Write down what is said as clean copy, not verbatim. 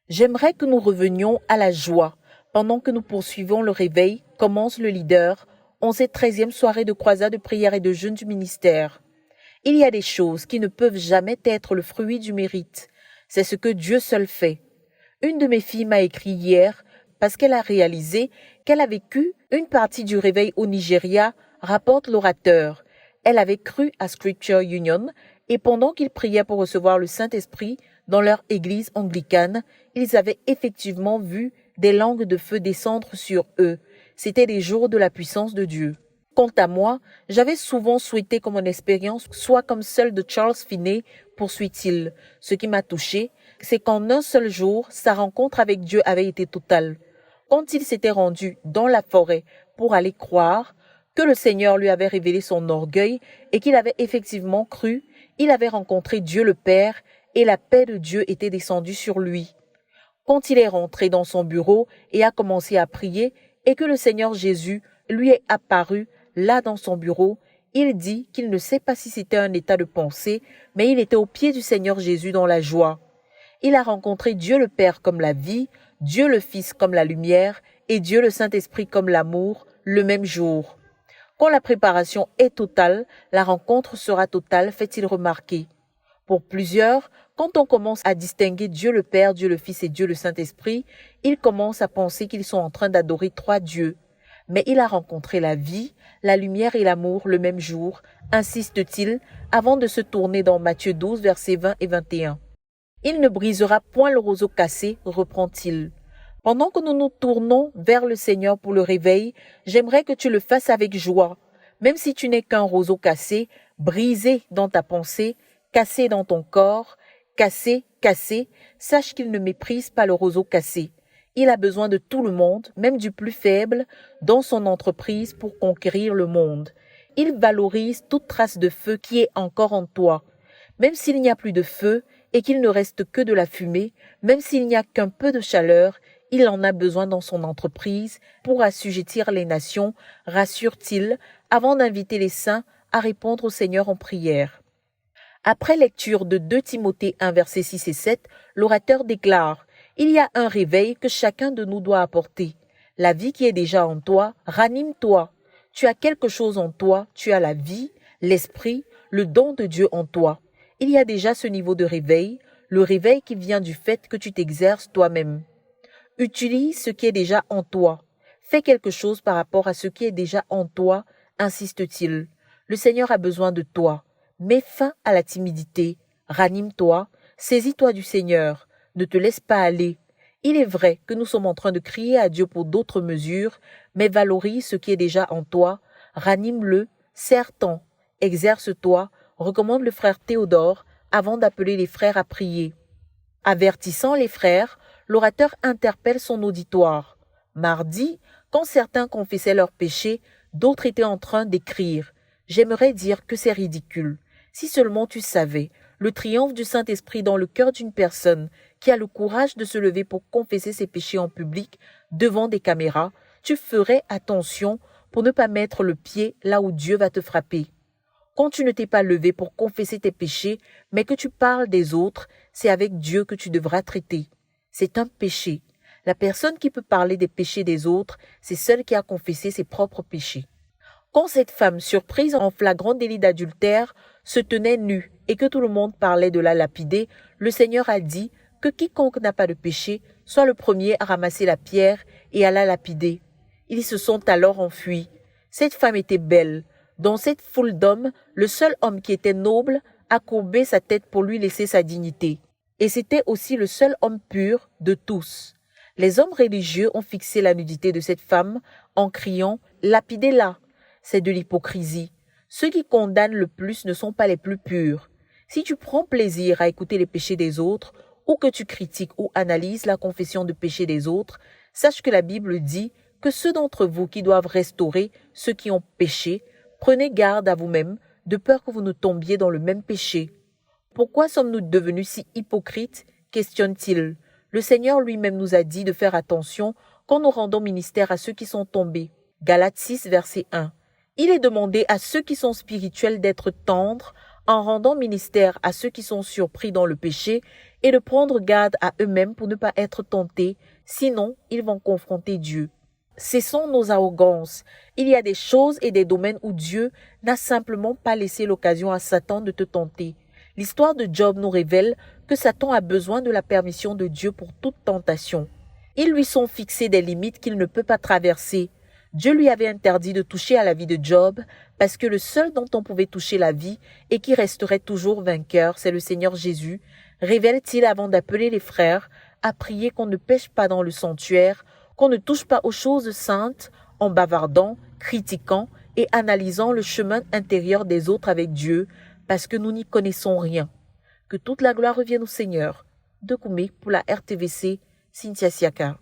J'aimerais que nous revenions à la joie. Pendant que nous poursuivons le réveil, commence le leader, en cette 13e soirée de croisade de prière et de jeûne du ministère. Il y a des choses qui ne peuvent jamais être le fruit du mérite. C'est ce que Dieu seul fait. Une de mes filles m'a écrit hier parce qu'elle a réalisé qu'elle a vécu une partie du réveil au Nigeria, rapporte l'orateur. Elle avait cru à Scripture Union et pendant qu'ils priaient pour recevoir le Saint-Esprit dans leur église anglicane, ils avaient effectivement vu des langues de feu descendre sur eux. C'était les jours de la puissance de Dieu. Quant à moi, j'avais souvent souhaité que mon expérience soit comme celle de Charles Finney, poursuit-il. Ce qui m'a touché, c'est qu'en un seul jour, sa rencontre avec Dieu avait été totale. Quand il s'était rendu dans la forêt pour aller croire que le Seigneur lui avait révélé son orgueil et qu'il avait effectivement cru, il avait rencontré Dieu le Père et la paix de Dieu était descendue sur lui. Quand il est rentré dans son bureau et a commencé à prier et que le Seigneur Jésus lui est apparu là dans son bureau, il dit qu'il ne sait pas si c'était un état de pensée, mais il était au pied du Seigneur Jésus dans la joie. Il a rencontré Dieu le Père comme la vie, Dieu le Fils comme la lumière et Dieu le Saint-Esprit comme l'amour le même jour. Quand la préparation est totale, la rencontre sera totale, fait-il remarquer. Pour plusieurs, quand on commence à distinguer Dieu le Père, Dieu le Fils et Dieu le Saint-Esprit, ils commencent à penser qu'ils sont en train d'adorer 3 dieux. Mais il a rencontré la vie, la lumière et l'amour le même jour, insiste-t-il, avant de se tourner dans Matthieu 12, versets 20 et 21. Il ne brisera point le roseau cassé, reprend-il. Pendant que nous nous tournons vers le Seigneur pour le réveil, j'aimerais que tu le fasses avec joie. Même si tu n'es qu'un roseau cassé, brisé dans ta pensée, cassé dans ton corps, cassé, sache qu'il ne méprise pas le roseau cassé. Il a besoin de tout le monde, même du plus faible, dans son entreprise pour conquérir le monde. Il valorise toute trace de feu qui est encore en toi. Même s'il n'y a plus de feu et qu'il ne reste que de la fumée, même s'il n'y a qu'un peu de chaleur, il en a besoin dans son entreprise pour assujettir les nations, rassure-t-il, avant d'inviter les saints à répondre au Seigneur en prière. Après lecture de 2 Timothée 1, versets 6 et 7, l'orateur déclare « Il y a un réveil que chacun de nous doit apporter. La vie qui est déjà en toi, ranime-toi. Tu as quelque chose en toi, tu as la vie, l'esprit, le don de Dieu en toi. Il y a déjà ce niveau de réveil, le réveil qui vient du fait que tu t'exerces toi-même. Utilise ce qui est déjà en toi. Fais quelque chose par rapport à ce qui est déjà en toi, insiste-t-il. Le Seigneur a besoin de toi. Mets fin à la timidité. Ranime-toi. Saisis-toi du Seigneur. Ne te laisse pas aller. Il est vrai que nous sommes en train de crier à Dieu pour d'autres mesures, mais valorise ce qui est déjà en toi. Ranime-le. Serre-t'en. Exerce-toi. Recommande le frère Théodore avant d'appeler les frères à prier. Avertissant les frères, l'orateur interpelle son auditoire. Mardi, quand certains confessaient leurs péchés, d'autres étaient en train d'écrire. J'aimerais dire que c'est ridicule. Si seulement tu savais le triomphe du Saint-Esprit dans le cœur d'une personne qui a le courage de se lever pour confesser ses péchés en public devant des caméras, tu ferais attention pour ne pas mettre le pied là où Dieu va te frapper. Quand tu ne t'es pas levé pour confesser tes péchés, mais que tu parles des autres, c'est avec Dieu que tu devras traiter. C'est un péché. La personne qui peut parler des péchés des autres, c'est celle qui a confessé ses propres péchés. Quand cette femme, surprise en flagrant délit d'adultère, se tenait nue et que tout le monde parlait de la lapider, le Seigneur a dit que quiconque n'a pas de péché soit le premier à ramasser la pierre et à la lapider. Ils se sont alors enfuis. Cette femme était belle. Dans cette foule d'hommes, le seul homme qui était noble a courbé sa tête pour lui laisser sa dignité. Et c'était aussi le seul homme pur de tous. Les hommes religieux ont fixé la nudité de cette femme en criant « Lapidez-la ». C'est de l'hypocrisie. Ceux qui condamnent le plus ne sont pas les plus purs. Si tu prends plaisir à écouter les péchés des autres, ou que tu critiques ou analyses la confession de péché des autres, sache que la Bible dit que ceux d'entre vous qui doivent restaurer ceux qui ont péché, prenez garde à vous-même, de peur que vous ne tombiez dans le même péché. Pourquoi sommes-nous devenus si hypocrites ? Questionne-t-il. Le Seigneur lui-même nous a dit de faire attention quand nous rendons ministère à ceux qui sont tombés. Galates 6, verset 1. Il est demandé à ceux qui sont spirituels d'être tendres, en rendant ministère à ceux qui sont surpris dans le péché et de prendre garde à eux-mêmes pour ne pas être tentés, sinon ils vont confronter Dieu. Cessons nos arrogances. Il y a des choses et des domaines où Dieu n'a simplement pas laissé l'occasion à Satan de te tenter. L'histoire de Job nous révèle que Satan a besoin de la permission de Dieu pour toute tentation. Ils lui sont fixés des limites qu'il ne peut pas traverser. Dieu lui avait interdit de toucher à la vie de Job parce que le seul dont on pouvait toucher la vie et qui resterait toujours vainqueur, c'est le Seigneur Jésus, révèle-t-il avant d'appeler les frères à prier qu'on ne pêche pas dans le sanctuaire, qu'on ne touche pas aux choses saintes en bavardant, critiquant et analysant le chemin intérieur des autres avec Dieu parce que nous n'y connaissons rien. Que toute la gloire revienne au Seigneur. De Koumé pour la RTVC, Cynthia Siaka.